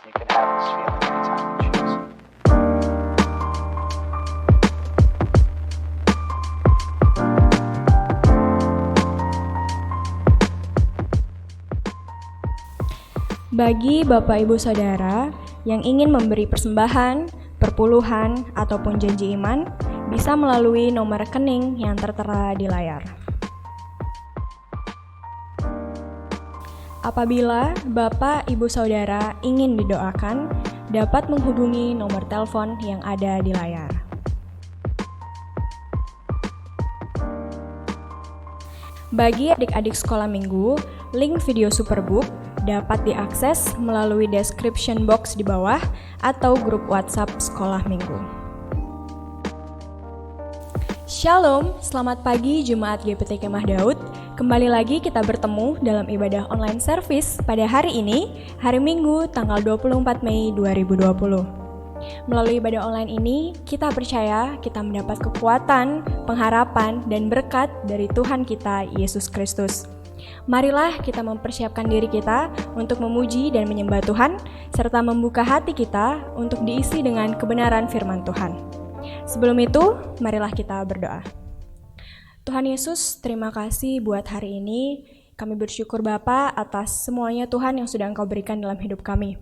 You can have this feeling anytime you choose. Bagi Bapak Ibu Saudara yang ingin memberi persembahan, perpuluhan, ataupun janji iman, bisa melalui nomor rekening yang tertera di layar. Apabila Bapak Ibu Saudara ingin didoakan, dapat menghubungi nomor telepon yang ada di layar. Bagi adik-adik sekolah minggu, link video Superbook dapat diakses melalui description box di bawah atau grup WhatsApp sekolah minggu. Shalom, selamat pagi Jemaat GPT Kemah Daud. Kembali lagi kita bertemu dalam ibadah online service pada hari ini, hari Minggu tanggal 24 Mei 2020. Melalui ibadah online ini, kita percaya kita mendapat kekuatan, pengharapan, dan berkat dari Tuhan kita, Yesus Kristus. Marilah kita mempersiapkan diri kita untuk memuji dan menyembah Tuhan, serta membuka hati kita untuk diisi dengan kebenaran firman Tuhan. Sebelum itu, marilah kita berdoa. Tuhan Yesus, terima kasih buat hari ini. Kami bersyukur Bapa atas semuanya Tuhan yang sudah Engkau berikan dalam hidup kami.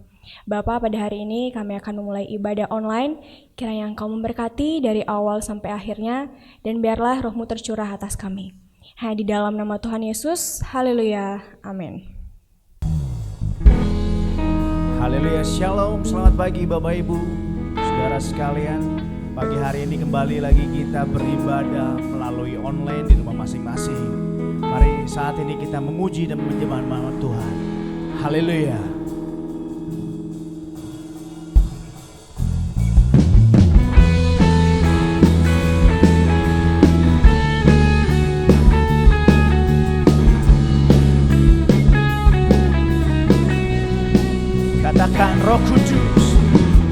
Bapa, pada hari ini kami akan memulai ibadah online. Kiranya Engkau memberkati dari awal sampai akhirnya, dan biarlah Roh-Mu tercurah atas kami. Di dalam nama Tuhan Yesus, haleluya, amin. Haleluya, shalom, selamat pagi Bapak Ibu, saudara sekalian. Pagi hari ini kembali lagi kita beribadah melalui online di rumah masing-masing. Mari saat ini kita memuji dan menyembah nama Tuhan. Haleluya. Katakan Roh Kudus,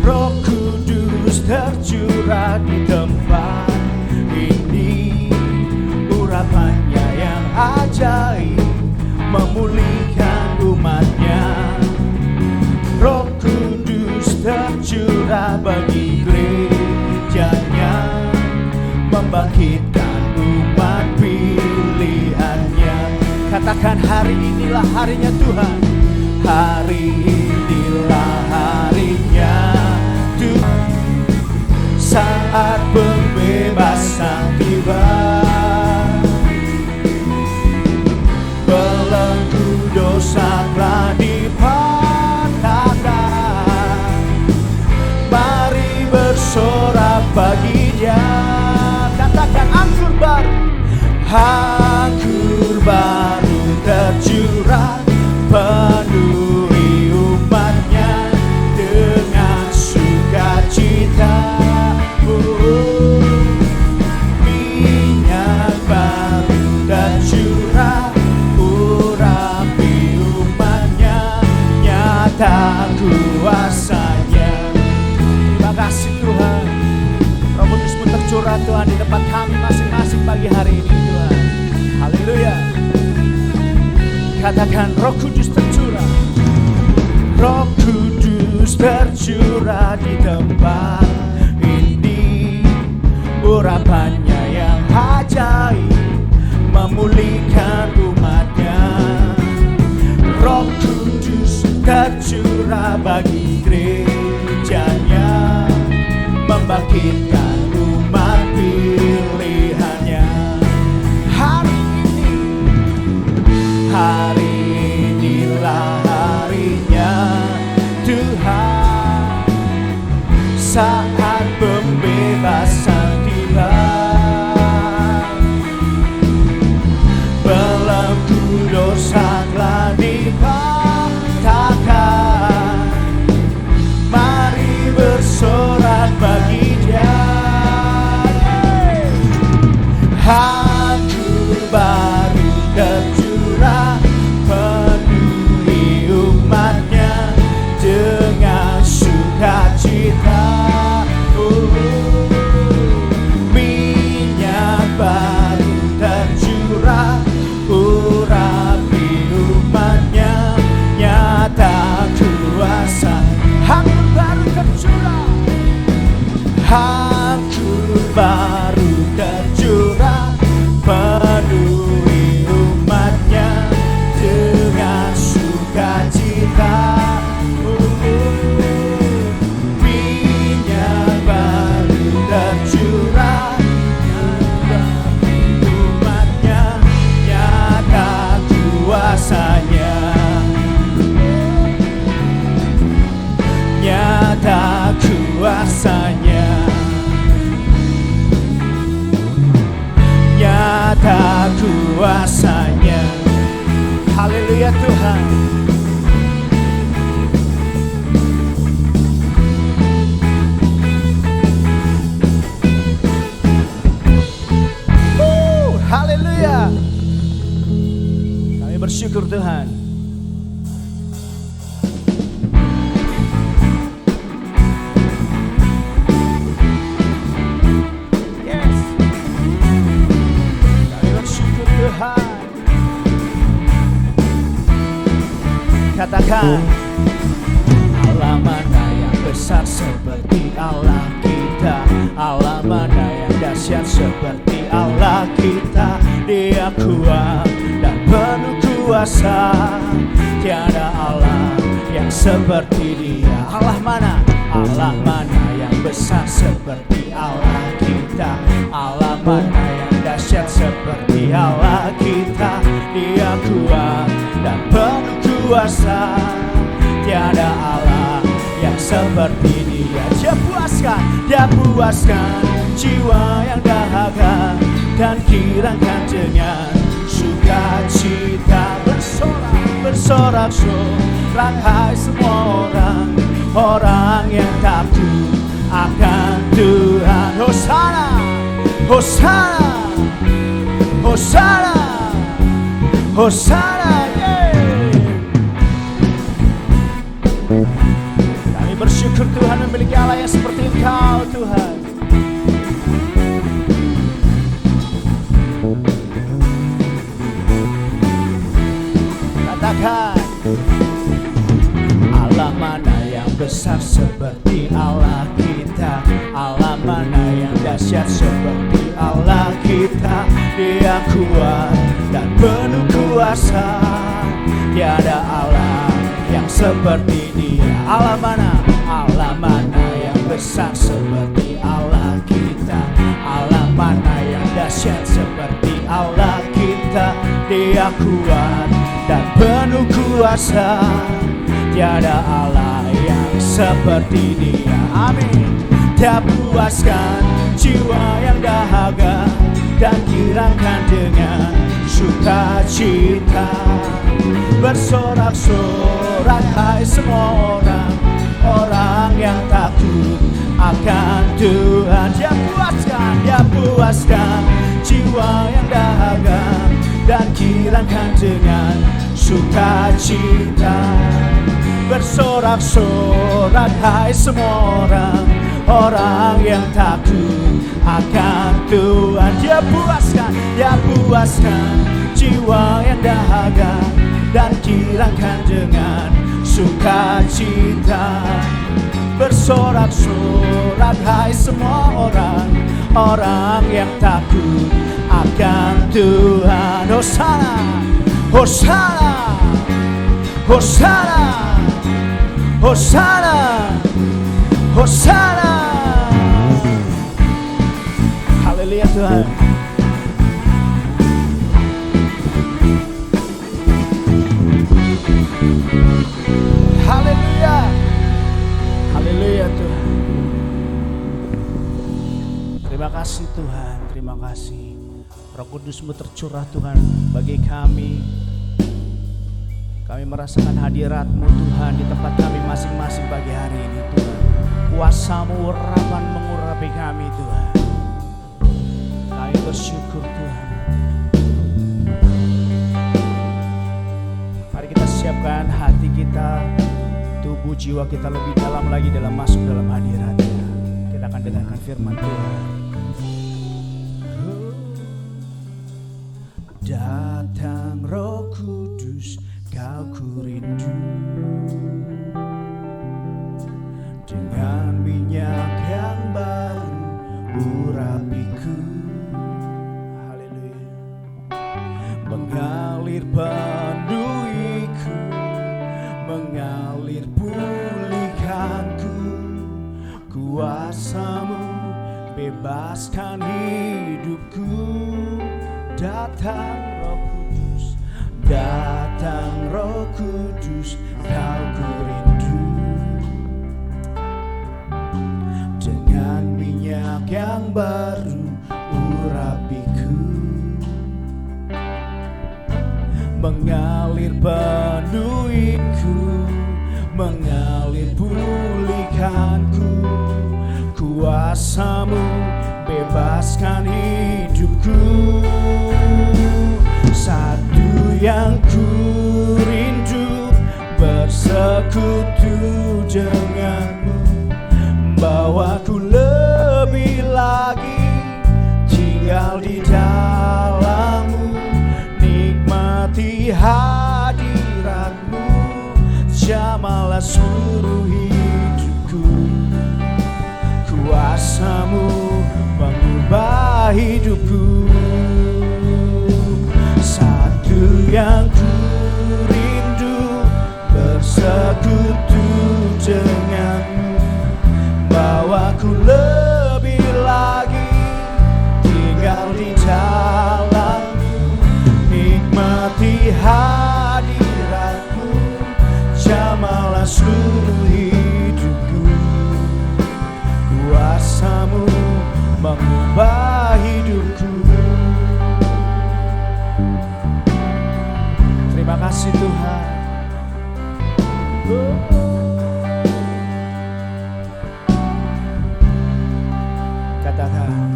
Roh Kudus tercurah di tempat ini. Urapannya yang ajaib memulihkan umatnya. Roh Kudus tercurah bagi gerejanya, membangkitkan umat pilihannya. Katakan hari inilah harinya Tuhan. Hari inilah harinya Tuhan, saat pembebasan tiba. Belenggu dosa telah dipatahkan. Mari bersorak bagi Dia. Katakan anggur baru, anggur baru tercurah, penuhi umatnya dengan sukacita. Minyak baru tercurah, urapi umatnya, nyata kuasanya. Terima kasih Tuhan, Roh Kudus pun tercurah Tuhan di tempat kami masing-masing pagi hari ini Tuhan. Haleluya. Katakan Roh Kudus tercurah, Roh Kudus tercurah di tempat ini. Urapannya yang ajaib memulihkan umatnya. Roh Kudus tercurah bagi gerejanya, membangkitkan umat pilihannya. Hari inilah harinya Tuhan, saat pembebasan tiba. Belenggu dosa telah dipatahkan. Mari bersorak bagi Dia. Anggur baru tercurah, penuhi umatnya dengan sukacita. Minyak baru tercurah, urapi umatnya, nyata kuasa. anggur baru tercurah, anggur baru tercurah, penuhi umatnya dengan sukacita. Minyak baru tercurah, umatnya nyata kuasanya, nyata kuasanya, nyata kuasanya. Haleluya Tuhan. Haleluya. Kami bersyukur Tuhan. Yes. Kami bersyukur Tuhan. Katakan, Allah mana yang besar seperti Allah kita, Allah mana yang dahsyat seperti Allah kita. Dia kuat dan penuh kuasa, tiada Allah yang seperti Dia. Allah mana? Allah mana yang besar seperti Allah kita, Allah mana yang dahsyat seperti Allah kita. Dia kuat dan penuh kuasa, tiada Allah yang seperti Dia. Dia puaskan jiwa yang dahaga dan kirangkan dengan sukacita. Bersorak-sorak hai semua orang yang takut akan Tuhan. Hosana, Hosana, Hosana, Hosana, Kami bersyukur Tuhan memiliki Allah yang seperti Engkau Tuhan. Katakan, Allah mana yang besar seperti Allah kita, Allah mana yang dahsyat seperti Allah kita. Dia kuat dan penuh kuasa, tiada Allah yang seperti Dia. Allah mana yang besar seperti Allah kita, Allah mana yang dahsyat seperti Allah kita. Dia kuat dan penuh kuasa, tiada Allah yang seperti Dia. Amin. Dia puaskan jiwa yang dahaga dan kirangkan dengan sukacita. Bersorak-sorak hai semua orang yang takut akan Tuhan. Dia puaskan jiwa yang dahaga dan kirangkan dengan sukacita. Bersorak-sorak hai semua orang yang takut akan Tuhan. Dia puaskan jiwa yang dahaga dan kirangkan dengan sukacita. Bersorak-sorak hai semua orang yang takut akan Tuhan. Hosana, Hosana, Hosana, Hosana, Hosana. Haleluya Tuhan. Haleluya. Haleluya Tuhan. Terima kasih Tuhan, terima kasih. Roh Kudus-Mu tercurah Tuhan bagi kami. Kami merasakan hadirat-Mu Tuhan di tempat kami masing-masing pagi hari ini Tuhan. Kuasa-Mu urapan mengurapi kami Tuhan. Kami bersyukur Tuhan. Mari kita siapkan hati kita, tubuh jiwa kita lebih dalam lagi dalam masuk dalam hadirat-Nya. Kita akan dengarkan firman Tuhan. Datang Roh Kudus, Kau ku rindu. bebaskan hidupku. Datang Roh Kudus, datang Roh Kudus, kau ku rindu. Dengan minyak yang baru urapiku, mengalir penuhiku, mengalir pulihkanku. Kuasamu bebaskan hidupku. Satu yang ku rindu, bersekutu denganmu, bawaku lebih lagi tinggal di dalammu, nikmati hadiratmu, jamalah seluruh hidupku. Kuasamu mengubah hidupku. Satu yang ku rindu, bersekutu denganmu, bawaku lebih lagi tinggal di dalammu, nikmati hadiratmu, jamalah seluruh hidupku. Kuasamu mengubah hidupku. Terima kasih Tuhan. Katakan,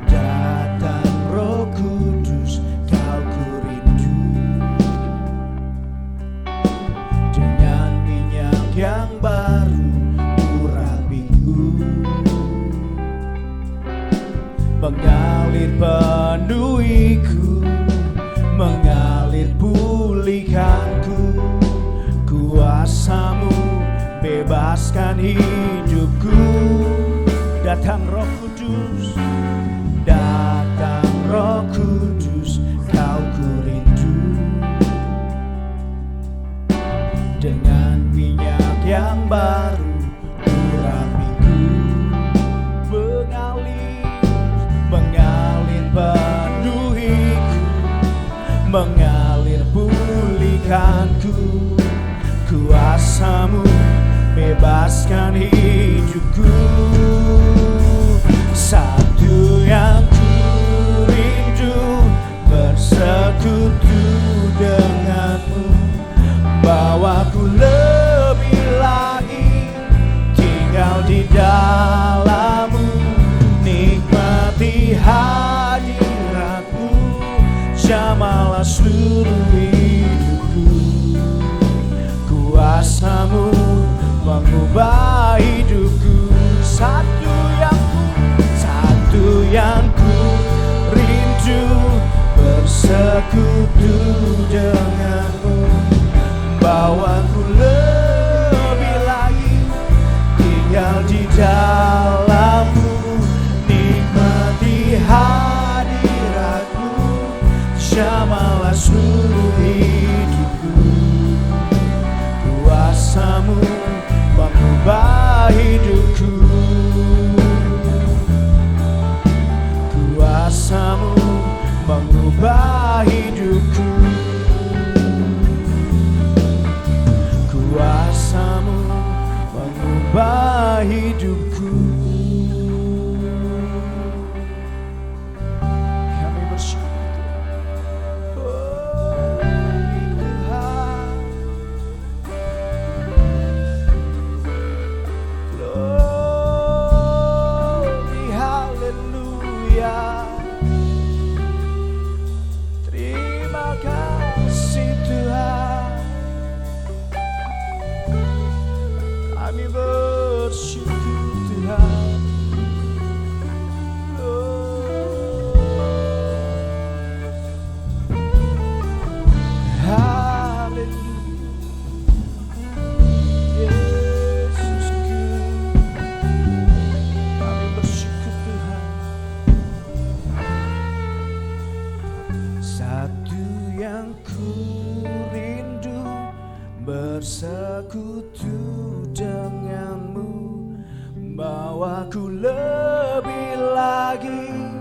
datang Roh Kudus, kau ku rindu. Dengan minyak yang baru urapiku, mengalir penuhiku, mengalir pulihkanku. Kuasamu bebaskan hidupku. Datang Roh Kudus, datang Roh Kudus, kau ku rindu. Dengan minyak yang baru urapiku, mengalir penuhiku, mengalir pulihkanku. Kuasamu bebaskan hidupku. Satu yang ku rindu, bersekutu denganmu, bawaku lebih lagi tinggal di dalammu, nikmati hadiratmu, jamalah seluruh hidupku. Kuasamu mengubah hidupku. Satu yang ku rindu, bersekutu denganmu, bawaku lebih lagi tinggal di dalammu, nikmati hadiratmu, jamalah seluruh hidupku. Kuasamu mengubah hidupku. Kuasamu mengubah hidupku. Kuasamu mengubah hidupku. Kami bersyukur. Oh Tuhan, glory, haleluya. Terima kasih Tuhan. Kami bersyukur Tuhan. Haleluya. Yesusku, kami bersyukur Tuhan. Satu yang ku rindu, bersekutu denganmu, Bawaku lebih lagi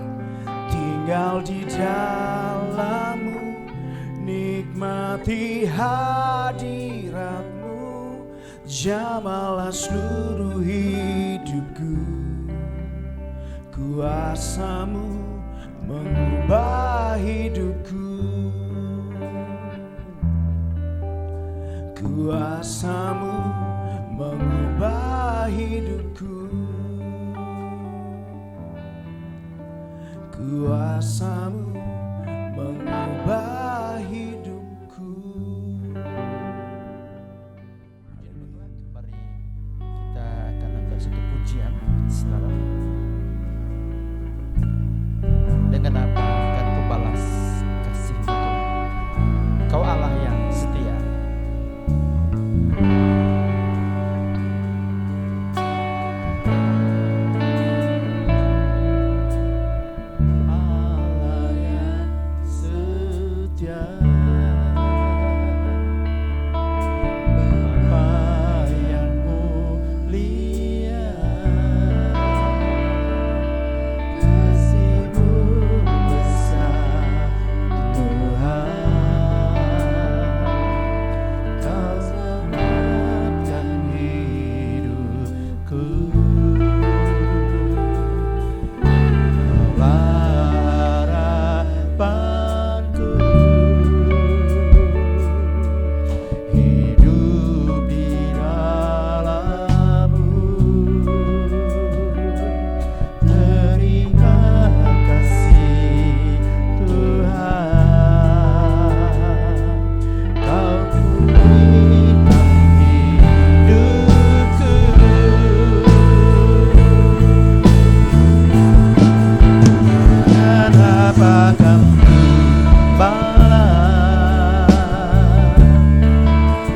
tinggal di dalam-Mu, nikmati hadirat-Mu, jamalah seluruh hidupku. Kuasa-Mu mengubah hidupku, kuasa-Mu mengubah hidupku, kuasa-Mu mengubah hidupku. Mari kita akan angkat satu pujian, saudara. Dengan apa akan Kau balas kasih Tuhan? Kau Allah yang setia. Allah yang setia, Bapa yang mulia, kasih-Mu besar Tuhan. Kau selamatkan hidupku, harapanku, hidup di dalam-Mu. Terima kasih Tuhan, Kau pulihkan hidupku. Dan apakah balas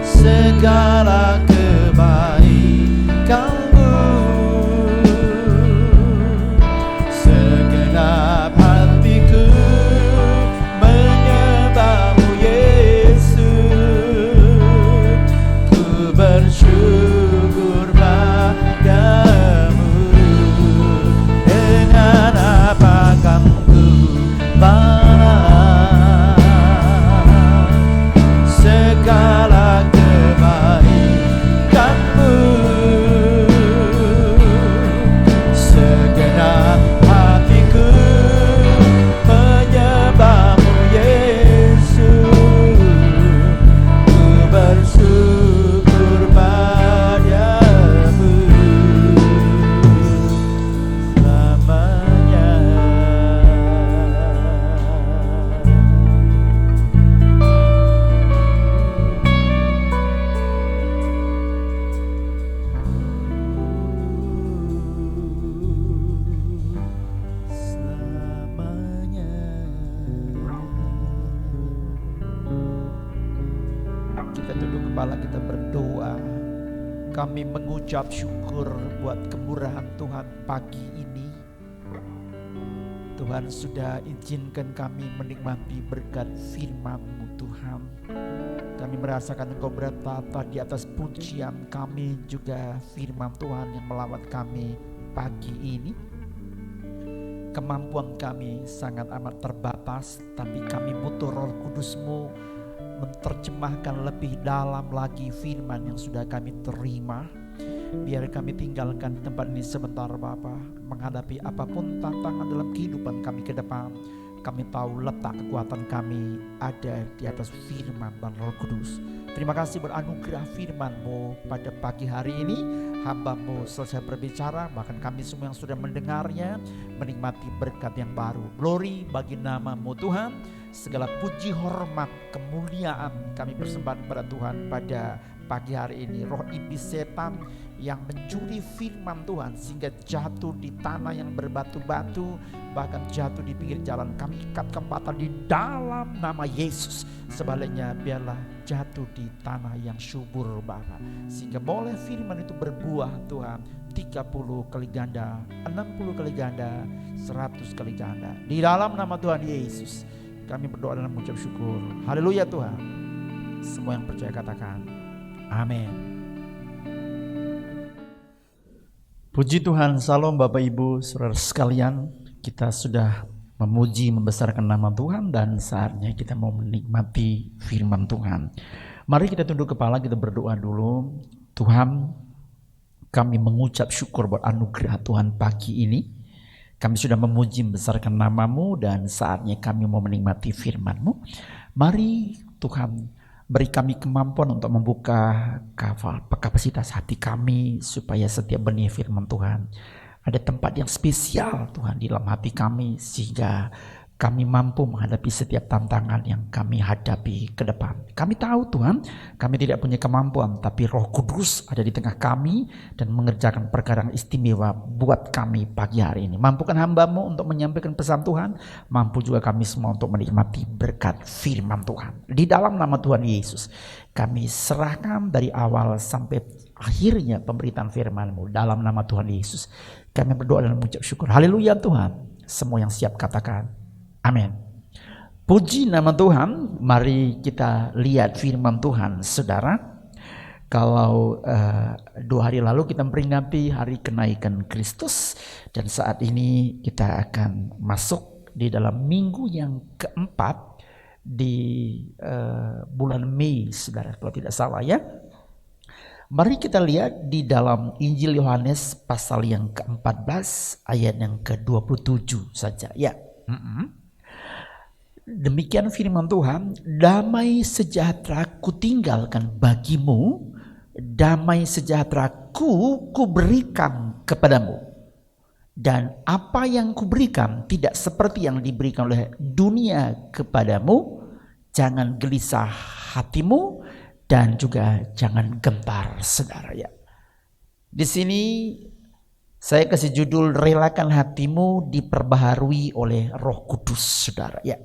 segala kebaikan-Mu, segenap hatiku menyembah-Mu Yesus. Ku bersyukur padamu. Dengan apakah ku balas segala kebaikan-Mu, segenap hatiku menyembah-Mu Yesus. Ku bersyukur padamu selamanya. Selamanya. Kita tunduk kepala, kita berdoa. Kami mengucap syukur buat kemurahan Tuhan pagi ini. Tuhan sudah izinkan kami menikmati berkat firman-Mu Tuhan. Kami merasakan Engkau bertata di atas pujian kami, juga firman Tuhan yang melawat kami pagi ini. Kemampuan kami sangat amat terbatas, tapi kami butuh Roh Kudus-Mu menerjemahkan lebih dalam lagi firman yang sudah kami terima. Biar kami tinggalkan tempat ini sebentar Bapa, menghadapi apapun tantangan dalam kehidupan kami ke depan. Kami tahu letak kekuatan kami ada di atas firman dan Roh Kudus. Terima kasih beranugerah firman-Mu pada pagi hari ini. Hamba-Mu selesai berbicara, bahkan kami semua yang sudah mendengarnya menikmati berkat yang baru. Glory bagi nama-Mu Tuhan. Segala puji, hormat, kemuliaan kami persembahkan kepada Tuhan pada pagi hari ini. Roh iblis setan yang mencuri firman Tuhan sehingga jatuh di tanah yang berbatu-batu, bahkan jatuh di pinggir jalan, kami ikatkan patah di dalam nama Yesus. Sebaliknya biarlah jatuh di tanah yang subur Bapa, sehingga boleh firman itu berbuah Tuhan 30 kali ganda, 60 kali ganda, 100 kali ganda. Di dalam nama Tuhan Yesus kami berdoa dan mengucap syukur. Haleluya Tuhan. Semua yang percaya katakan amin. Puji Tuhan, salam Bapak Ibu, saudara sekalian. Kita sudah memuji, membesarkan nama Tuhan dan saatnya kita mau menikmati firman Tuhan. Mari kita tunduk kepala, kita berdoa dulu. Tuhan, kami mengucap syukur buat anugerah Tuhan pagi ini. Kami sudah memuji, membesarkan nama-Mu dan saatnya kami mau menikmati firman-Mu. Mari Tuhan, beri kami kemampuan untuk membuka kapasitas hati kami supaya setiap benih firman Tuhan ada tempat yang spesial Tuhan di dalam hati kami sehingga kami mampu menghadapi setiap tantangan yang kami hadapi ke depan. Kami tahu Tuhan, kami tidak punya kemampuan, tapi Roh Kudus ada di tengah kami dan mengerjakan perkara yang istimewa buat kami pagi hari ini. Mampukan hamba-Mu untuk menyampaikan pesan Tuhan, mampu juga kami semua untuk menikmati berkat firman Tuhan. Di dalam nama Tuhan Yesus, kami serahkan dari awal sampai akhirnya pemberitaan firman-Mu. Dalam nama Tuhan Yesus, kami berdoa dan mengucap syukur. Haleluya Tuhan. Semua yang siap katakan amin. Puji nama Tuhan. Mari kita lihat firman Tuhan, saudara. Kalau 2 hari lalu kita memperingati hari kenaikan Kristus, dan saat ini kita akan masuk di dalam minggu yang keempat di bulan Mei, saudara, kalau tidak salah ya. Mari kita lihat di dalam Injil Yohanes pasal yang ke-14 ayat yang ke-27 saja ya. Demikian firman Tuhan, damai sejahtera kutinggalkan bagimu, damai sejahtera kuberikan kepadamu. Dan apa yang kuberikan tidak seperti yang diberikan oleh dunia kepadamu. Jangan gelisah hatimu dan juga jangan gentar, saudara ya. Di sini saya kasih judul, relakan hatimu diperbaharui oleh Roh Kudus, saudara ya.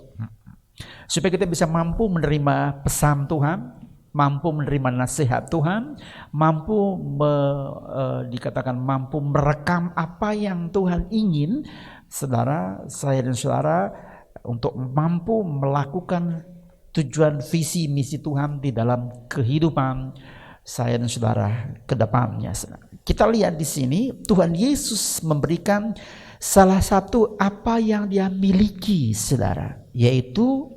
Supaya kita bisa mampu menerima pesan Tuhan, mampu menerima nasihat Tuhan, mampu dikatakan mampu merekam apa yang Tuhan ingin, saudara, saya dan saudara, untuk mampu melakukan tujuan visi misi Tuhan di dalam kehidupan saya dan saudara ke depannya. Kita lihat di sini Tuhan Yesus memberikan salah satu apa yang Dia miliki, saudara, yaitu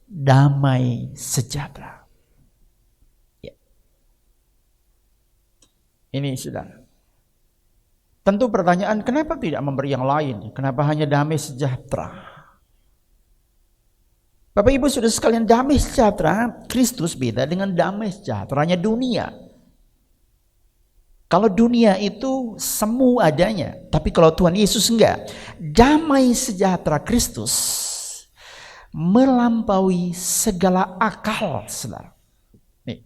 damai sejahtera. Ya. Ini saudara. Tentu pertanyaan, kenapa tidak memberi yang lain? Kenapa hanya damai sejahtera? Bapak Ibu saudara sekalian, damai sejahtera Kristus beda dengan damai sejahteranya dunia. Kalau dunia itu semu adanya, tapi kalau Tuhan Yesus enggak. Damai sejahtera Kristus melampaui segala akal, saudara. Nih,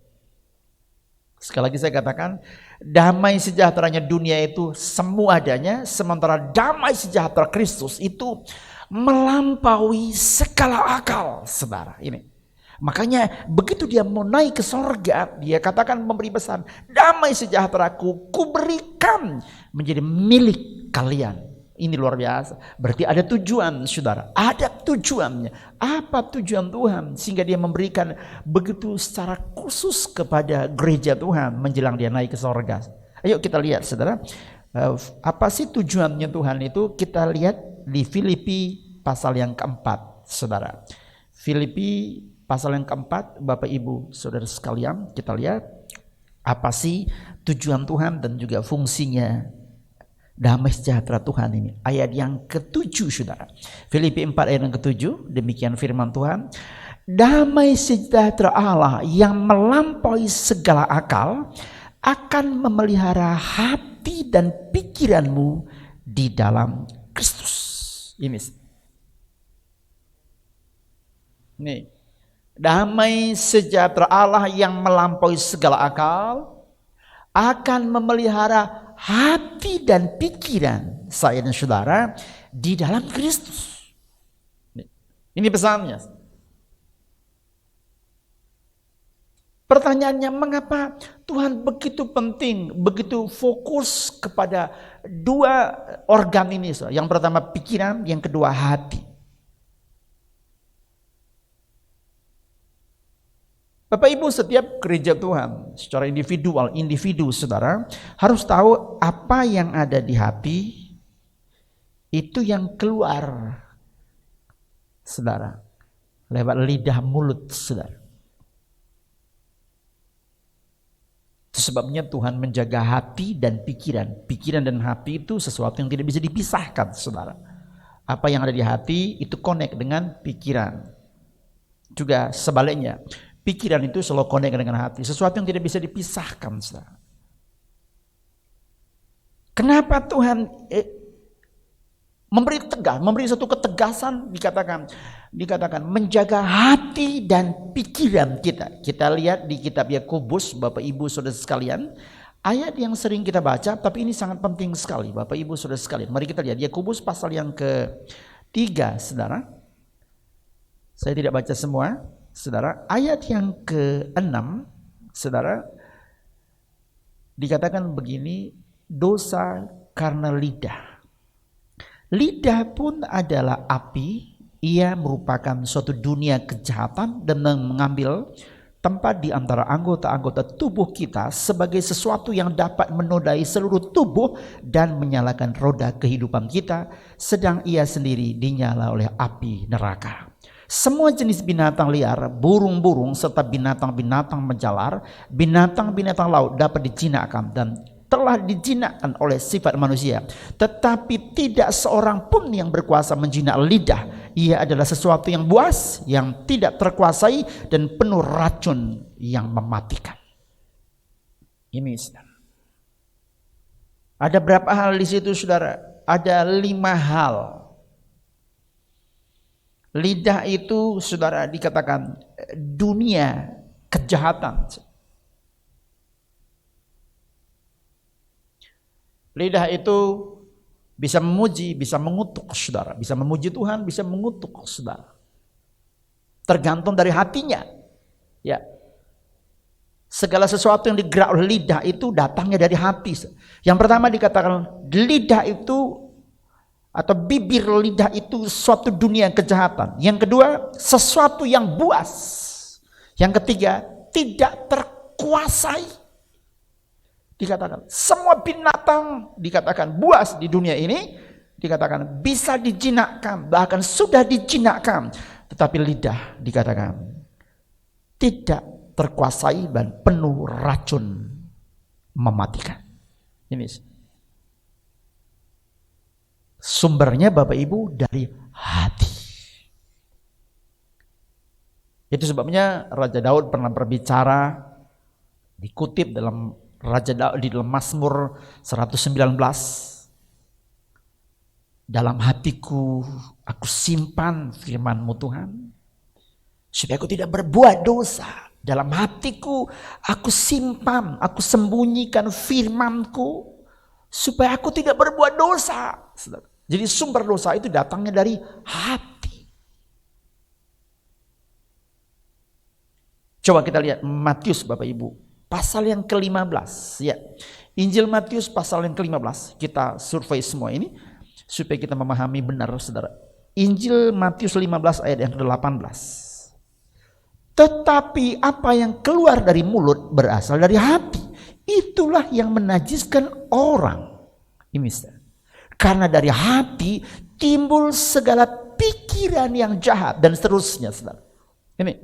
sekali lagi saya katakan, damai sejahteranya dunia itu semu adanya, sementara damai sejahtera Kristus itu melampaui segala akal, saudara. Ini makanya begitu Dia mau naik ke sorga, Dia katakan memberi pesan, damai sejahteraku kuberikan menjadi milik kalian. Ini luar biasa. Berarti ada tujuan, saudara. Ada tujuannya. Apa tujuan Tuhan sehingga Dia memberikan begitu secara khusus kepada gereja Tuhan menjelang Dia naik ke sorga? Ayo kita lihat, saudara. Apa sih tujuannya Tuhan itu? Kita lihat di Filipi pasal yang keempat, saudara. Filipi pasal yang keempat, Bapak Ibu saudara sekalian, kita lihat apa sih tujuan Tuhan dan juga fungsinya damai sejahtera Tuhan ini. Ayat yang ke-7, saudara. Filipi 4 ayat yang ke-7, demikian firman Tuhan. Damai sejahtera Allah yang melampaui segala akal akan memelihara hati dan pikiranmu di dalam Kristus. Nih, damai sejahtera Allah yang melampaui segala akal akan memelihara hati dan pikiran saya dan saudara di dalam Kristus. Ini pesannya. Pertanyaannya, mengapa Tuhan begitu penting, begitu fokus kepada dua organ ini? Yang pertama pikiran, yang kedua hati. Bapak Ibu, setiap gereja Tuhan secara individu saudara harus tahu apa yang ada di hati itu yang keluar saudara lewat lidah mulut saudara. Itu sebabnya Tuhan menjaga hati dan pikiran. Pikiran dan hati itu sesuatu yang tidak bisa dipisahkan saudara. Apa yang ada di hati itu connect dengan pikiran. Juga sebaliknya, pikiran itu selalu connect dengan hati. Sesuatu yang tidak bisa dipisahkan saudara. Kenapa Tuhan memberi satu ketegasan, dikatakan menjaga hati dan pikiran kita. Kita lihat di kitab Yakobus, Bapak Ibu Saudara sekalian, ayat yang sering kita baca, tapi ini sangat penting sekali Bapak Ibu Saudara sekalian. Mari kita lihat Yakobus pasal yang ke-3 saudara. Saya tidak baca semua saudara. Ayat yang ke-6 saudara, dikatakan begini, dosa karena lidah. Lidah pun adalah api, ia merupakan suatu dunia kejahatan dan mengambil tempat di antara anggota-anggota tubuh kita sebagai sesuatu yang dapat menodai seluruh tubuh dan menyalakan roda kehidupan kita, sedang ia sendiri dinyala oleh api neraka. Semua jenis binatang liar, burung-burung serta binatang-binatang menjalar, binatang-binatang laut dapat dijinakkan dan telah dijinakkan oleh sifat manusia, tetapi tidak seorang pun yang berkuasa menjinak lidah. Ia adalah sesuatu yang buas, yang tidak terkuasai dan penuh racun yang mematikan. Ini saudara. Ada berapa hal di situ saudara? Ada 5 hal. Lidah itu saudara dikatakan dunia kejahatan. Lidah itu bisa memuji, bisa mengutuk saudara. Bisa memuji Tuhan, bisa mengutuk saudara. Tergantung dari hatinya. Ya. Segala sesuatu yang digerak oleh lidah itu datangnya dari hati. Yang pertama dikatakan lidah itu atau bibir lidah itu suatu dunia kejahatan. Yang kedua, sesuatu yang buas. Yang ketiga, tidak terkuasai. Dikatakan semua binatang dikatakan buas di dunia ini, dikatakan bisa dijinakkan, bahkan sudah dijinakkan, tetapi lidah dikatakan tidak terkuasai dan penuh racun mematikan. Ini sumbernya Bapak Ibu dari hati. Itu sebabnya Raja Daud pernah berbicara, dikutip dalam Raja Daud di dalam Mazmur 119, dalam hatiku aku simpan firman-Mu Tuhan, supaya aku tidak berbuat dosa. Dalam hatiku aku simpan, aku sembunyikan firman-Ku, supaya aku tidak berbuat dosa. Jadi sumber dosa itu datangnya dari hati. Coba kita lihat Matius Bapak Ibu. Pasal yang ke-15 ya. Injil Matius pasal yang ke-15. Kita survei semua ini supaya kita memahami benar saudara. Injil Matius 15 ayat yang ke-18. Tetapi apa yang keluar dari mulut berasal dari hati. Itulah yang menajiskan orang. Ini saudara. Karena dari hati timbul segala pikiran yang jahat dan seterusnya saudara. Ini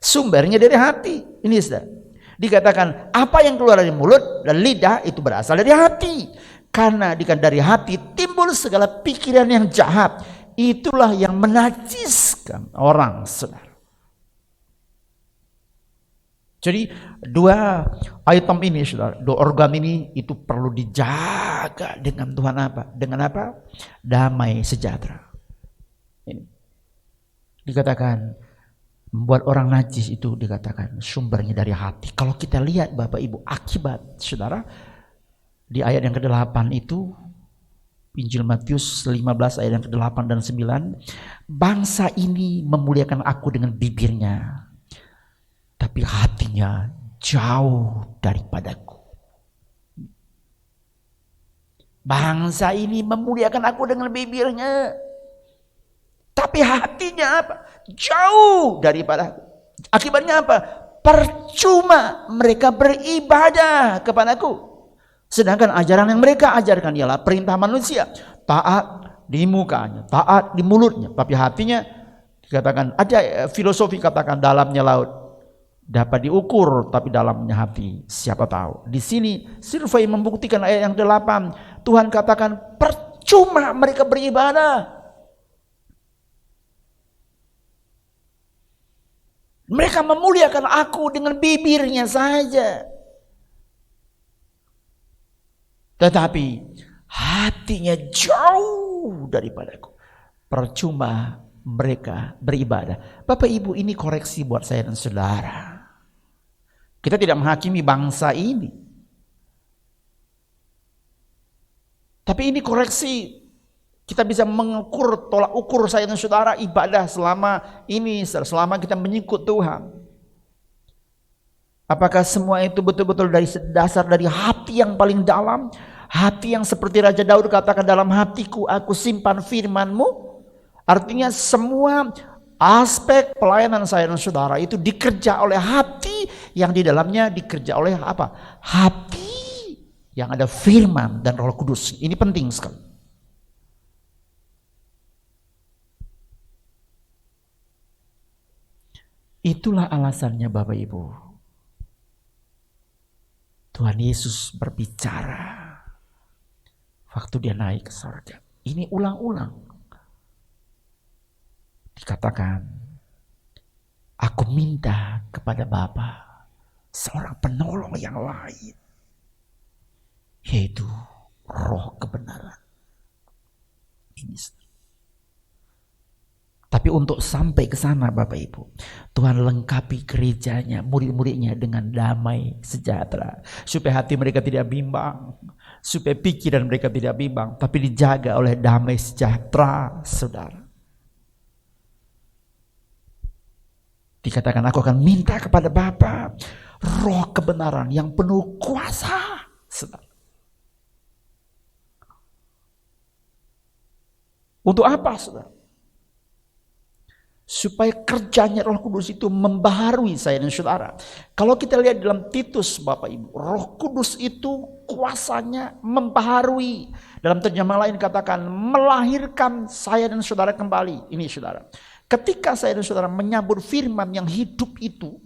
sumbernya dari hati. Ini saudara. Dikatakan apa yang keluar dari mulut dan lidah itu berasal dari hati. Karena dari hati timbul segala pikiran yang jahat. Itulah yang menajiskan orang saudara. Jadi 2 item ini saudara, 2 organ ini itu perlu dijaga dengan Tuhan apa? Dengan apa? Damai sejahtera. Ini dikatakan membuat orang najis itu dikatakan sumbernya dari hati. Kalau kita lihat Bapak Ibu akibat saudara di ayat yang ke-8 itu Injil Matius 15 ayat yang ke-8 dan 9, bangsa ini memuliakan aku dengan bibirnya, tapi hatinya jauh daripadaku. Bangsa ini memuliakan aku dengan bibirnya, tapi hatinya apa? Jauh daripada. Akibatnya apa? percuma mereka beribadah kepadaku. Sedangkan ajaran yang mereka ajarkan ialah perintah manusia. Taat di mukanya, taat di mulutnya. Tapi hatinya dikatakan, ada filosofi katakan dalamnya laut dapat diukur, tapi dalamnya hati siapa tahu. Di sini survei membuktikan ayat yang 8. Tuhan katakan percuma mereka beribadah. Mereka memuliakan aku dengan bibirnya saja, tetapi hatinya jauh daripadaku. Percuma mereka beribadah. Bapak Ibu, ini koreksi buat saya dan saudara. Kita tidak menghakimi bangsa ini, tapi ini koreksi. Kita bisa mengukur, tolak ukur saya dan saudara ibadah selama kita menyikut Tuhan. Apakah semua itu betul-betul dari dasar dari hati yang paling dalam? Hati yang seperti Raja Daud katakan, dalam hatiku aku simpan firman-Mu. Artinya semua aspek pelayanan saya dan saudara itu dikerja oleh hati yang di dalamnya dikerja oleh apa? Hati yang ada firman dan Roh Kudus. Ini penting sekali. Itulah alasannya Bapak Ibu. Tuhan Yesus berbicara waktu dia naik ke surga. Ini ulang-ulang. Dikatakan, aku minta kepada Bapa seorang penolong yang lain, yaitu Roh kebenaran. Ini. Tapi untuk sampai ke sana Bapak Ibu, Tuhan lengkapi gerejanya, murid-muridnya dengan damai sejahtera. Supaya hati mereka tidak bimbang, supaya pikiran mereka tidak bimbang, tapi dijaga oleh damai sejahtera, saudara. Dikatakan, aku akan minta kepada Bapa Roh kebenaran yang penuh kuasa, saudara. Untuk apa, saudara? Supaya kerjanya Roh Kudus itu membaharui saya dan saudara. Kalau kita lihat dalam Titus Bapak Ibu, Roh Kudus itu kuasanya membaharui. Dalam terjemahan lain katakan melahirkan saya dan saudara kembali. Ini saudara, ketika saya dan saudara menyambut firman yang hidup itu,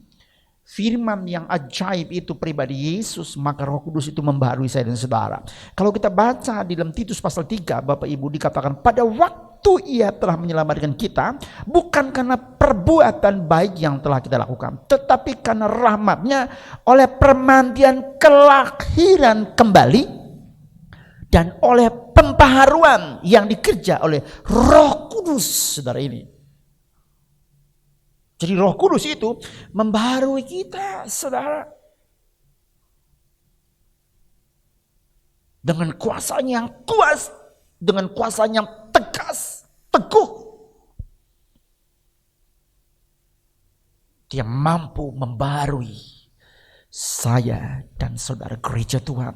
firman yang ajaib itu pribadi Yesus, maka Roh Kudus itu membaharui saya dan saudara. Kalau kita baca di dalam Titus pasal 3 Bapak Ibu, dikatakan pada waktu ia telah menyelamatkan kita, bukan karena perbuatan baik yang telah kita lakukan, tetapi karena rahmatnya oleh permandian kelahiran kembali dan oleh pembaharuan yang dikerja oleh Roh Kudus, saudara ini. Jadi Roh Kudus itu membaharui kita, saudara, dengan kuasanya yang kuat, dengan kuasanya yang tegas, teguh. Dia mampu membaharui saya dan saudara gereja Tuhan.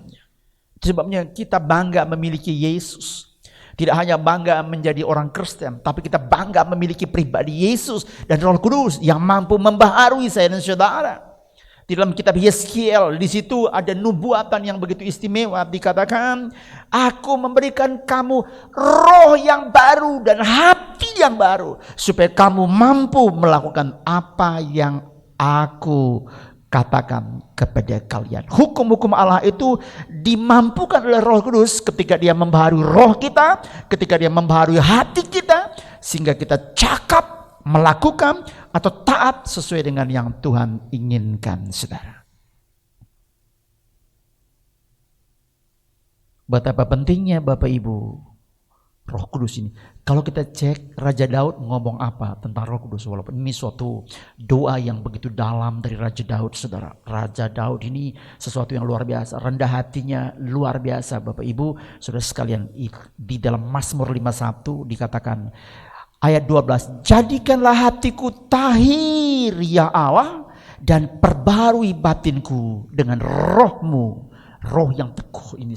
Sebabnya kita bangga memiliki Yesus. Tidak hanya bangga menjadi orang Kristen, tapi kita bangga memiliki pribadi Yesus dan Roh Kudus yang mampu membaharui saya dan saudara. Di dalam kitab Yeskiel, di situ ada nubuatan yang begitu istimewa. Dikatakan, aku memberikan kamu roh yang baru dan hati yang baru, supaya kamu mampu melakukan apa yang aku katakan kepada kalian. Hukum-hukum Allah itu dimampukan oleh Roh Kudus ketika dia membaharui roh kita, ketika dia membaharui hati kita, sehingga kita cakap, melakukan atau taat sesuai dengan yang Tuhan inginkan, saudara. Betapa pentingnya Bapak Ibu Roh Kudus ini. Kalau kita cek Raja Daud ngomong apa tentang Roh Kudus, walaupun ini suatu doa yang begitu dalam dari Raja Daud, saudara. Raja Daud ini sesuatu yang luar biasa, rendah hatinya luar biasa, Bapak Ibu, saudara sekalian. Di dalam Mazmur 51 dikatakan ayat 12, jadikanlah hatiku tahir ya Allah, dan perbarui batinku dengan roh-Mu, roh yang teguh ini.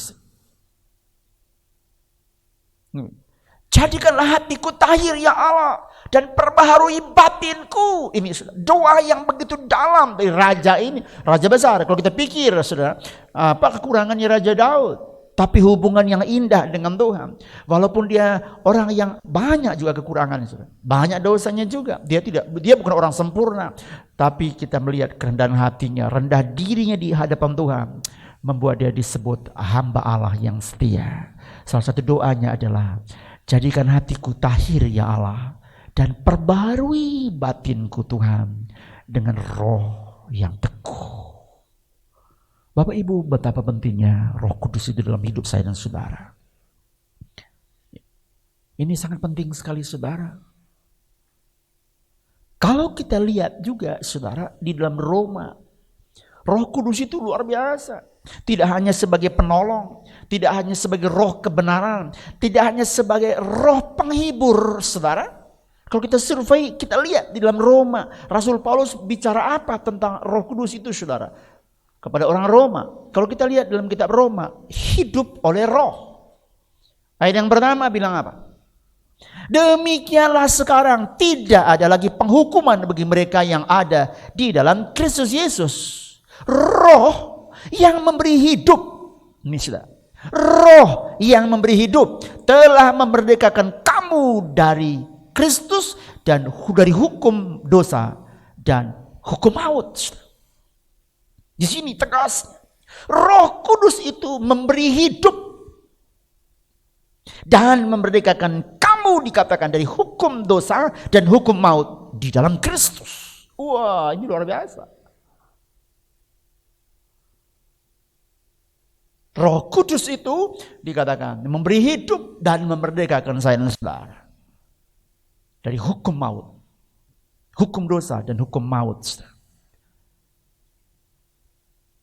Jadikanlah hatiku tahir ya Allah, dan perbaharui batinku. Ini doa yang begitu dalam dari raja ini, raja besar. Kalau kita pikir, saudara, apa kekurangannya Raja Daud? Tapi hubungan yang indah dengan Tuhan. Walaupun dia orang yang banyak juga kekurangannya, saudara. Banyak dosanya juga. Dia bukan orang sempurna. Tapi kita melihat kerendahan hatinya, rendah dirinya di hadapan Tuhan, membuat dia disebut hamba Allah yang setia. Salah satu doanya adalah, jadikan hatiku tahir ya Allah, dan perbarui batinku Tuhan dengan roh yang teguh. Bapak Ibu, betapa pentingnya Roh Kudus itu dalam hidup saya dan saudara. Ini sangat penting sekali, saudara. Kalau kita lihat juga, saudara, di dalam Roma, Roh Kudus itu luar biasa. Tidak hanya sebagai penolong, tidak hanya sebagai roh kebenaran, tidak hanya sebagai roh penghibur, saudara. Kalau kita survei, kita lihat di dalam Roma, Rasul Paulus bicara apa tentang Roh Kudus itu, saudara? Kepada orang Roma. Kalau kita lihat dalam kitab Roma, hidup oleh roh. Ayat yang pertama bilang apa? Demikianlah sekarang tidak ada lagi penghukuman bagi mereka yang ada di dalam Kristus Yesus. Roh yang memberi hidup. Ini sudah. Roh yang memberi hidup telah memerdekakan kamu dari Kristus dan dari hukum dosa dan hukum maut. Di sini tegas, Roh Kudus itu memberi hidup dan memerdekakan kamu, dikatakan, dari hukum dosa dan hukum maut di dalam Kristus. Wah, ini luar biasa. Roh Kudus itu dikatakan memberi hidup dan memerdekakan saya dan saudara dari hukum maut, hukum dosa dan hukum maut.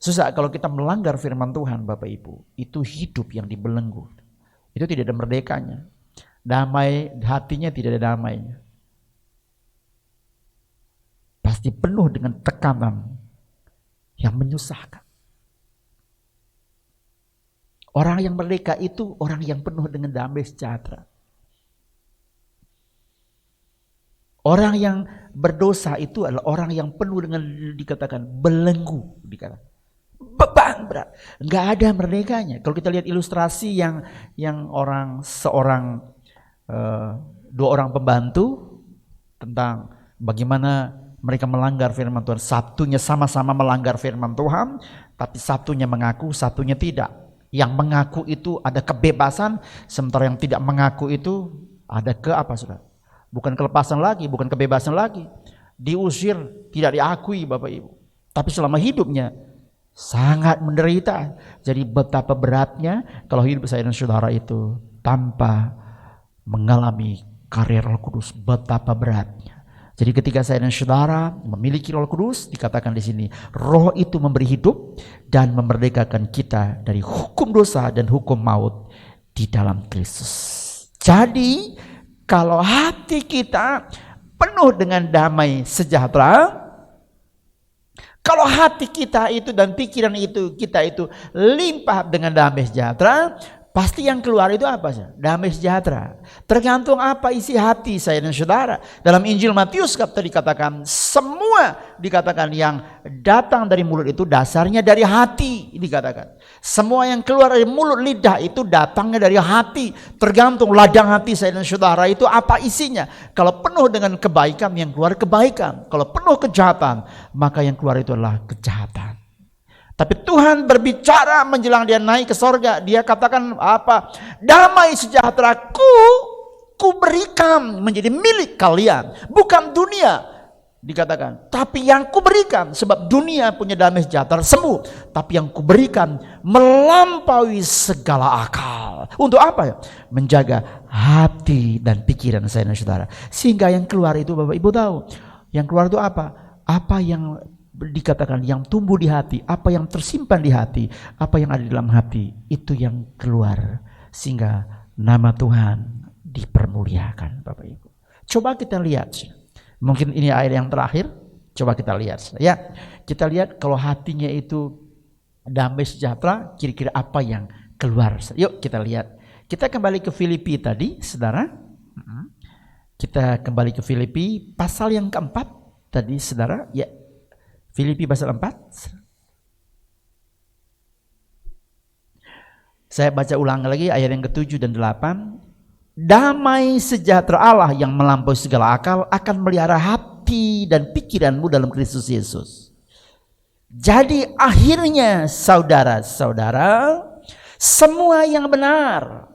Susah kalau kita melanggar firman Tuhan, Bapak Ibu, itu hidup yang dibelenggu. Itu tidak ada merdekanya. Damai hatinya tidak ada damainya. Pasti penuh dengan tekanan yang menyusahkan. Orang yang merdeka itu orang yang penuh dengan damai sejahtera. Orang yang berdosa itu adalah orang yang penuh dengan, dikatakan, belenggu, dikatakan. Beban berat, nggak ada merdekanya. Kalau kita lihat ilustrasi yang dua orang pembantu tentang bagaimana mereka melanggar firman Tuhan. Satunya sama-sama melanggar firman Tuhan, tapi satunya mengaku, satunya tidak. Yang mengaku itu ada kebebasan, sementara yang tidak mengaku itu ada saudara? Bukan kelepasan lagi, bukan kebebasan lagi. Diusir, tidak diakui, Bapak Ibu. Tapi selama hidupnya sangat menderita. Jadi betapa beratnya kalau hidup saya dan saudara itu tanpa mengalami karya Roh Kudus, betapa beratnya. Jadi ketika saya dan saudara memiliki Roh Kudus, dikatakan di sini, Roh itu memberi hidup dan memerdekakan kita dari hukum dosa dan hukum maut di dalam Kristus. Jadi kalau hati kita penuh dengan damai sejahtera, kalau hati kita itu dan pikiran kita itu limpah dengan damai sejahtera, pasti yang keluar itu apa sih? Damai sejahtera. Tergantung apa isi hati saya dan saudara. Dalam Injil Matius dikatakan semua dikatakan yang datang dari mulut itu dasarnya dari hati, dikatakan. Semua yang keluar dari mulut lidah itu datangnya dari hati. Tergantung ladang hati saya dan saudara itu apa isinya. Kalau penuh dengan kebaikan, yang keluar kebaikan. Kalau penuh kejahatan, maka yang keluar itu adalah kejahatan. Tapi Tuhan berbicara menjelang dia naik ke sorga. Dia katakan apa? Damai sejahteraku ku berikan menjadi milik kalian. Bukan dunia, dikatakan. Tapi yang ku berikan, sebab dunia punya damai sejahtera semu. Tapi yang ku berikan melampaui segala akal. Untuk apa ya? Menjaga hati dan pikiran saya dan saudara. Sehingga yang keluar itu, Bapak Ibu tahu. Yang keluar itu apa? Apa yang dikatakan yang tumbuh di hati, apa yang tersimpan di hati, apa yang ada di dalam hati, itu yang keluar sehingga nama Tuhan dipermuliakan, Bapak Ibu. Coba kita lihat, mungkin ini ayat yang terakhir, coba kita lihat ya. Kita lihat kalau hatinya itu damai sejahtera, kira-kira apa yang keluar. Yuk kita lihat. Kita kembali ke Filipi tadi, saudara. Kita kembali ke Filipi pasal yang keempat tadi saudara, ya. Filipi pasal 4. Saya baca ulang lagi ayat yang ke-7 dan 8. Damai sejahtera Allah yang melampaui segala akal akan melihara hati dan pikiranmu dalam Kristus Yesus. Jadi akhirnya saudara-saudara, semua yang benar,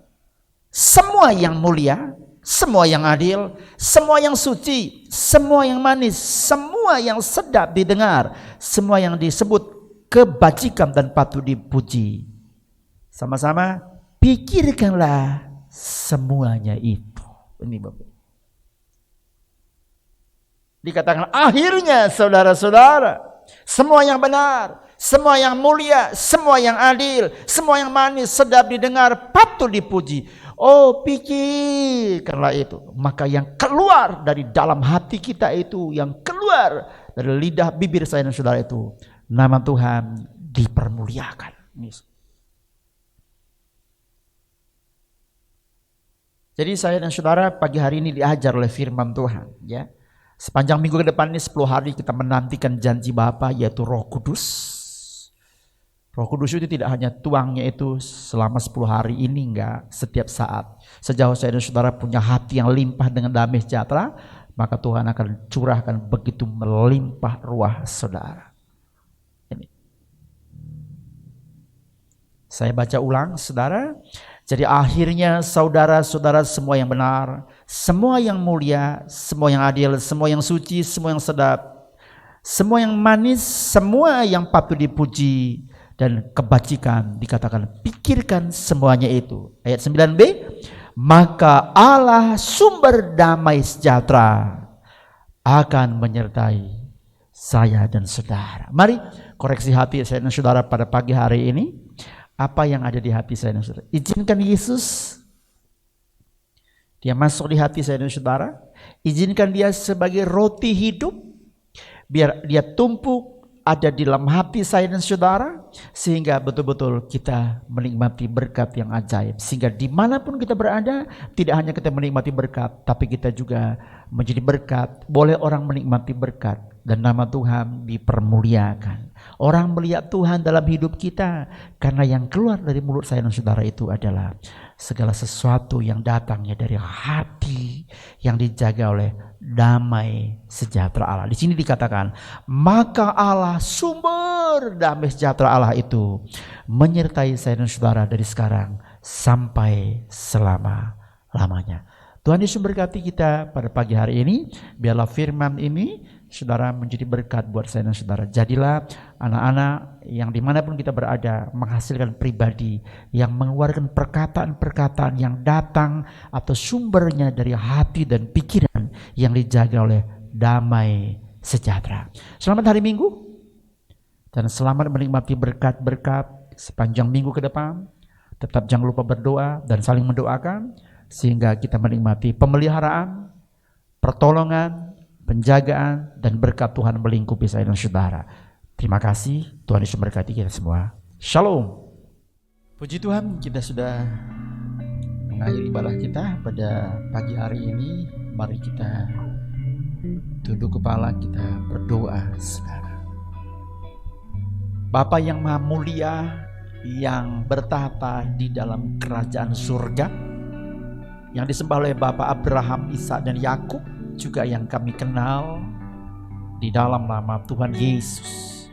semua yang mulia, semua yang adil, semua yang suci, semua yang manis, semua yang sedap didengar, semua yang disebut kebajikan dan patut dipuji. Sama-sama pikirkanlah semuanya itu. Ini Bapak. Dikatakan akhirnya saudara-saudara, semua yang benar, semua yang mulia, semua yang adil, semua yang manis, sedap didengar, patut dipuji. Oh, pikirkanlah itu. Maka yang keluar dari dalam hati kita itu, yang keluar dari lidah bibir saya dan saudara itu, nama Tuhan dipermuliakan. Jadi saya dan saudara pagi hari ini diajar oleh firman Tuhan, ya. Sepanjang minggu ke depan ini 10 hari kita menantikan janji Bapa, yaitu Roh Kudus. Roh Kudus itu tidak hanya tuangnya itu selama 10 hari ini, enggak, setiap saat. Sejauh saya dan saudara punya hati yang limpah dengan damai sejahtera, maka Tuhan akan curahkan begitu melimpah ruah saudara. Ini. Saya baca ulang saudara. Jadi akhirnya saudara-saudara semua yang benar, semua yang mulia, semua yang adil, semua yang suci, semua yang sedap, semua yang manis, semua yang patut dipuji dan kebajikan, dikatakan pikirkan semuanya itu. Ayat 9b, maka Allah sumber damai sejahtera akan menyertai saya dan saudara. Mari koreksi hati saya dan saudara pada pagi hari ini. Apa yang ada di hati saya dan saudara? Izinkan Yesus, dia masuk di hati saya dan saudara. Izinkan dia sebagai roti hidup, biar dia tumpuk ada di dalam hati saya dan saudara, sehingga betul-betul kita menikmati berkat yang ajaib. Sehingga dimanapun kita berada, tidak hanya kita menikmati berkat, tapi kita juga menjadi berkat. Boleh orang menikmati berkat dan nama Tuhan dipermuliakan. Orang melihat Tuhan dalam hidup kita, karena yang keluar dari mulut saya dan saudara itu adalah segala sesuatu yang datangnya dari hati yang dijaga oleh damai sejahtera Allah. Di sini dikatakan, maka Allah sumber damai sejahtera Allah itu menyertai saya dan saudara dari sekarang sampai selama-lamanya. Tuhan Yesus berkati kita pada pagi hari ini. Biarlah firman ini saudara menjadi berkat buat saya dan saudara. Jadilah anak-anak yang dimanapun kita berada menghasilkan pribadi yang mengeluarkan perkataan-perkataan yang datang atau sumbernya dari hati dan pikiran yang dijaga oleh damai sejahtera. Selamat hari Minggu dan selamat menikmati berkat-berkat sepanjang minggu ke depan. Tetap jangan lupa berdoa dan saling mendoakan sehingga kita menikmati pemeliharaan, pertolongan, penjagaan dan berkat Tuhan melingkupi saya dan saudara. Terima kasih, Tuhan Yesus memberkati kita semua. Shalom. Puji Tuhan, kita sudah mengakhiri ibadah kita pada pagi hari ini. Mari kita tunduk kepala, kita berdoa saudara. Bapa yang Maha Mulia, yang bertahta di dalam kerajaan surga, yang disembah oleh Bapa Abraham, Ishak dan Yakub, juga yang kami kenal di dalam nama Tuhan Yesus.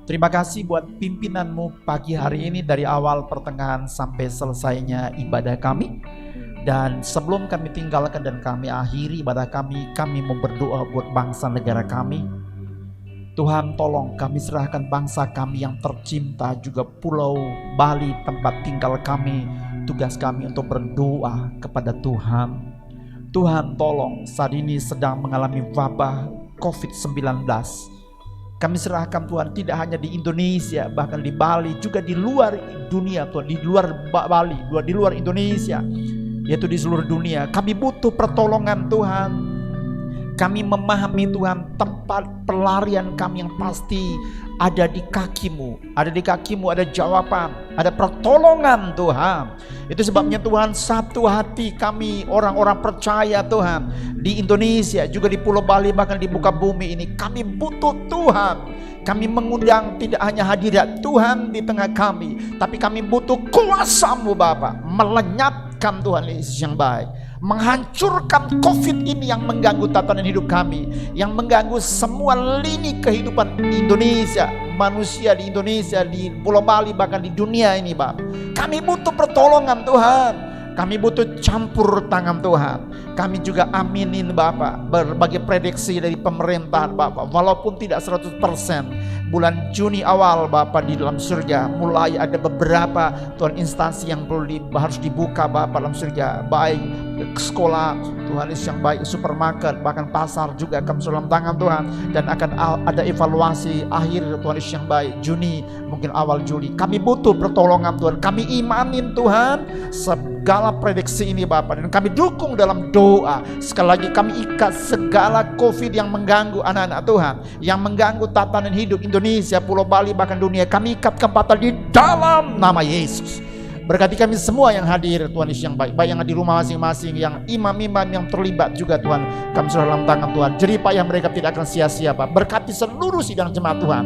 Terima kasih buat pimpinanmu pagi hari ini dari awal pertengahan sampai selesainya ibadah kami. Dan sebelum kami tinggalkan dan kami akhiri ibadah kami mau berdoa buat bangsa negara kami. Tuhan tolong kami serahkan bangsa kami yang tercinta, juga pulau Bali tempat tinggal kami, tugas kami untuk berdoa kepada Tuhan. Tuhan tolong saat ini sedang mengalami wabah COVID-19. Kami serahkan Tuhan tidak hanya di Indonesia, bahkan di Bali, juga di luar dunia Tuhan, di luar Bali, di luar Indonesia, yaitu di seluruh dunia. Kami butuh pertolongan Tuhan. Kami memahami Tuhan tempat pelarian kami yang pasti ada di kakimu. Ada di kakimu, ada jawaban, ada pertolongan Tuhan. Itu sebabnya Tuhan, satu hati kami orang-orang percaya Tuhan, di Indonesia, juga di Pulau Bali, bahkan di muka bumi ini, kami butuh Tuhan. Kami mengundang tidak hanya hadirat Tuhan di tengah kami, tapi kami butuh kuasa-Mu Bapa, melenyapkan Tuhan Yesus yang baik, menghancurkan COVID ini yang mengganggu tatanan hidup kami, yang mengganggu semua lini kehidupan Indonesia, manusia di Indonesia, di Pulau Bali, bahkan di dunia ini Bapak. Kami butuh pertolongan Tuhan. Kami butuh campur tangan Tuhan. Kami juga aminin Bapak berbagai prediksi dari pemerintahan Bapak. Walaupun tidak 100%, bulan Juni awal Bapak di dalam surga mulai ada beberapa Tuhan instansi yang harus dibuka Bapak dalam surga. Baik sekolah Tuhan Yesus yang baik, supermarket, bahkan pasar juga kami dalam tangan Tuhan. Dan akan ada evaluasi akhir Tuhan Yesus yang baik Juni, mungkin awal Juli. Kami butuh pertolongan Tuhan. Kami imanin Tuhan segala prediksi ini Bapak, dan kami dukung dalam doa. Sekali lagi kami ikat segala COVID yang mengganggu anak-anak Tuhan, yang mengganggu tatanan hidup Indonesia, Pulau Bali, bahkan dunia. Kami ikat kembali di dalam nama Yesus. Berkati kami semua yang hadir Tuhan Yesus yang baik, baik yang di rumah masing-masing, yang imam-imam yang terlibat juga Tuhan, kami sudah dalam tangan Tuhan. Jerih payah mereka tidak akan sia-sia Pak. Berkati seluruh sidang jemaat Tuhan,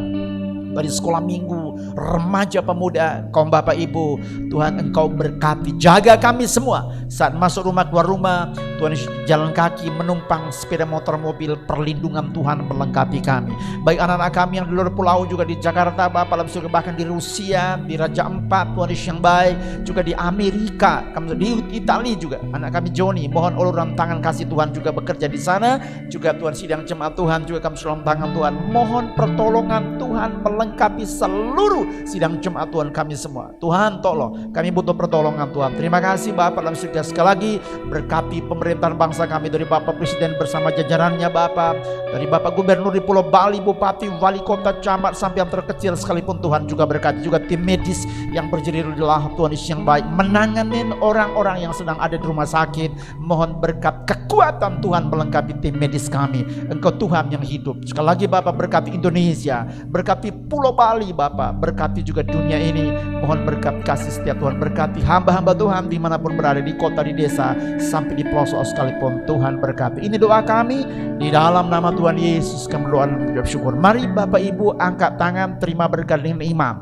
dari sekolah minggu, remaja, pemuda, kaum Bapak Ibu, Tuhan Engkau berkati, jaga kami semua saat masuk rumah, keluar rumah, Tuhan jalan kaki, menumpang sepeda motor, mobil, perlindungan Tuhan melengkapi kami. Baik anak-anak kami yang di luar pulau, juga di Jakarta Bapak, bahkan di Rusia, di Raja Ampat, Tuhan Yesus yang baik, juga di Amerika, di Italia juga, anak kami Joni, mohon uluran tangan kasih Tuhan juga bekerja di sana, juga Tuhan sidang jemaat Tuhan juga kami dalam tangan Tuhan, mohon pertolongan Tuhan melengkapi seluruh sidang jemaat Tuhan kami semua. Tuhan tolong, kami butuh pertolongan Tuhan. Terima kasih Bapak dalam surga. Sekali lagi berkati pemerintahan bangsa kami, dari Bapak Presiden bersama jajarannya Bapak, dari Bapak Gubernur di Pulau Bali, Bupati, Wali Kota, Camat, sampai yang terkecil sekalipun Tuhan juga berkati, juga tim medis yang berjerilah Tuhan Yesus yang baik, menanganin orang-orang yang sedang ada di rumah sakit. Mohon berkat kekuatan Tuhan melengkapi tim medis kami. Engkau Tuhan yang hidup. Sekali lagi Bapak berkati Indonesia, berkati Pulau Bali Bapak, berkati juga dunia ini. Mohon berkat kasih setiap Tuhan, berkati hamba-hamba Tuhan dimanapun berada, di kota, di desa, sampai di pelosok sekalipun Tuhan berkati. Ini doa kami di dalam nama Tuhan Yesus. Kami berdoa dan mengucap syukur. Mari Bapak Ibu angkat tangan, terima berkat dengan imam.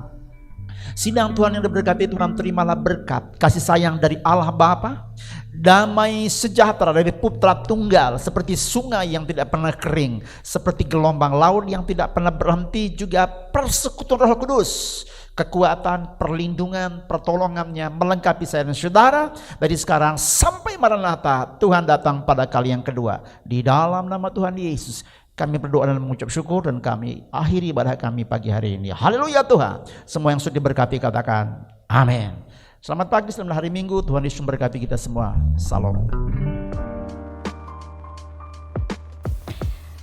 Sidang Tuhan yang diberkati Tuhan, terimalah berkat kasih sayang dari Allah Bapa, damai sejahtera dari Putra Tunggal, seperti sungai yang tidak pernah kering, seperti gelombang laut yang tidak pernah berhenti, juga persekutuan Roh Kudus, kekuatan, perlindungan, pertolongannya melengkapi saya dan saudara dari sekarang sampai Maranatha Tuhan datang pada kali yang kedua. Di dalam nama Tuhan Yesus kami berdoa dan mengucap syukur, dan kami akhiri ibadah kami pagi hari ini. Haleluya Tuhan. Semua yang sudah diberkati katakan amin. Selamat pagi, selamat hari Minggu. Tuhan Yesus memberkati kita semua. Salam.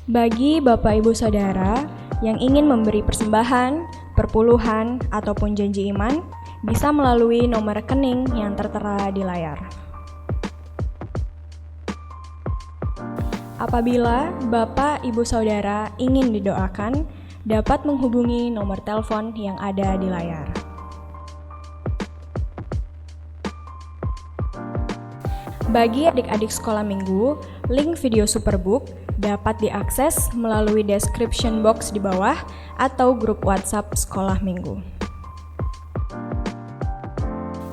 Bagi Bapak Ibu Saudara yang ingin memberi persembahan, perpuluhan, ataupun janji iman, bisa melalui nomor rekening yang tertera di layar. Apabila Bapak Ibu Saudara ingin didoakan, dapat menghubungi nomor telepon yang ada di layar. Bagi adik-adik sekolah minggu, link video Superbook dapat diakses melalui description box di bawah atau grup WhatsApp sekolah minggu.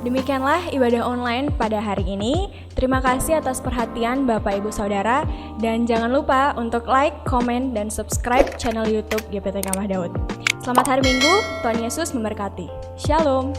Demikianlah ibadah online pada hari ini. Terima kasih atas perhatian Bapak Ibu Saudara, dan jangan lupa untuk like, komen, dan subscribe channel YouTube GPTK Mah Daud. Selamat hari Minggu, Tuhan Yesus memberkati. Shalom.